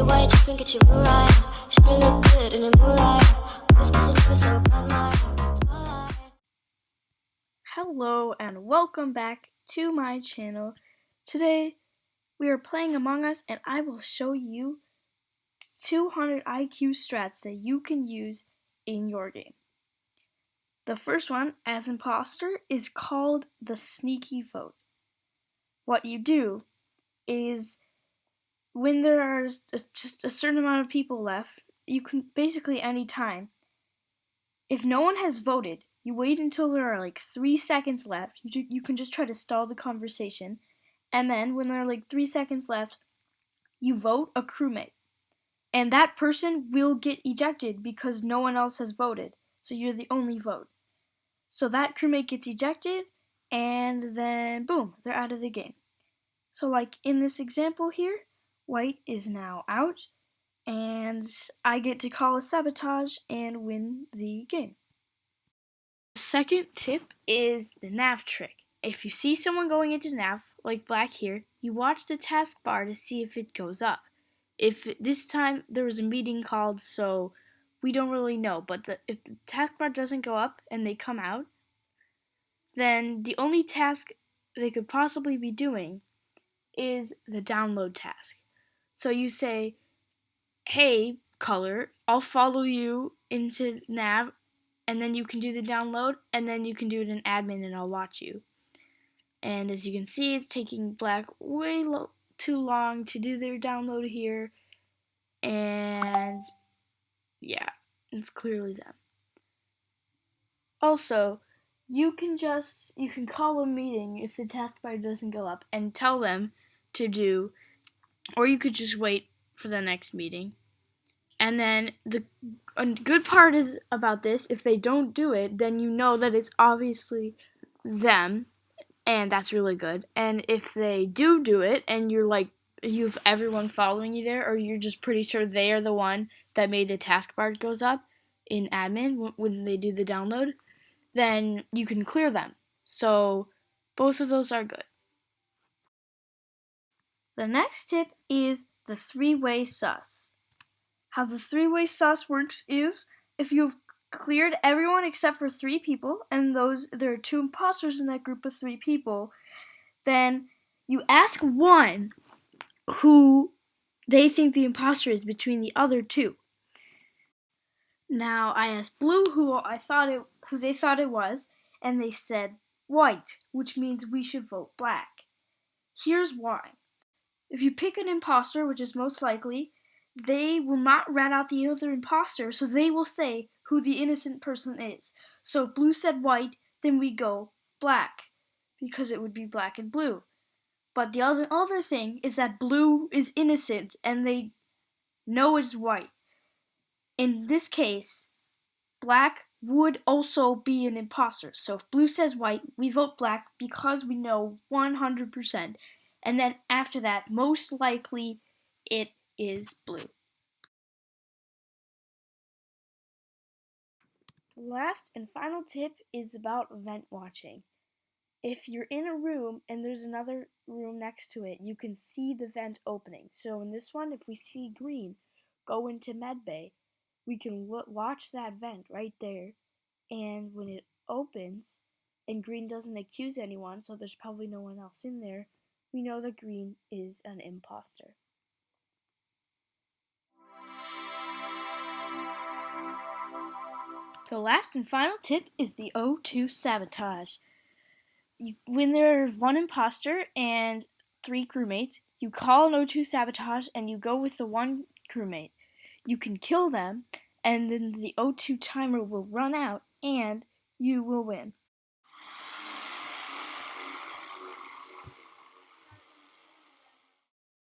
your white dress and get your mood right. Should've looked good in the moonlight. This pussy nigga so bad, my spotlight. Hello and welcome back to my channel. Today we are playing Among Us and I will show you 200 IQ strats that you can use in your game. The first one, as imposter, is called the sneaky vote. What you do is when there are just a certain amount of people left, you can basically any time. If no one has voted, you wait until there are like 3 seconds left. You can just try to stall the conversation. And then when there are like 3 seconds left, you vote a crewmate. And that person will get ejected because no one else has voted. So you're the only vote. So that crewmate gets ejected, and then boom, they're out of the game. So like in this example here, White is now out, and I get to call a sabotage and win the game. The second tip is the nav trick. If you see someone going into nav, like Black here, you watch the taskbar to see if it goes up. If this time there was a meeting called, so we don't really know, but if the taskbar doesn't go up and they come out, then the only task they could possibly be doing is the download task. So you say, hey, Color, I'll follow you into nav, and then you can do the download, and then you can do it in admin, and I'll watch you. And as you can see, it's taking Black way too long to do their download here, and yeah, it's clearly them. Also, you can call a meeting if the taskbar doesn't go up and tell them to do, or you could just wait for the next meeting. And then a good part is about this, if they don't do it, then you know that it's obviously them, and that's really good. And if they do it, and you're like, you have everyone following you there, or you're just pretty sure they are the one that made the taskbar goes up in admin when they do the download, then you can clear them. So both of those are good. The next tip is the three-way sus. How the three-way sus works is if you've cleared everyone except for 3 people, and there are 2 imposters in that group of 3 people, then you ask one who they think the imposter is between the other 2. Now I asked Blue who they thought it was, and they said White, which means we should vote Black. Here's why. If you pick an imposter, which is most likely, they will not rat out the other imposter, so they will say who the innocent person is. So if Blue said White, then we go Black, because it would be Black and Blue. But the other thing is that Blue is innocent, and they know it's White. In this case, Black would also be an imposter. So if Blue says White, we vote Black because we know 100%. And then after that, most likely it is Blue. The last and final tip is about vent watching. If you're in a room and there's another room next to it, you can see the vent opening. So in this one, if we see green go into medbay, we can watch that vent right there. And when it opens and green doesn't accuse anyone, so there's probably no one else in there, we know that green is an imposter. The last and final tip is the O2 sabotage. When there's 1 imposter and 3 crewmates, you call an O2 sabotage and you go with the 1 crewmate. You can kill them, and then the O2 timer will run out and you will win.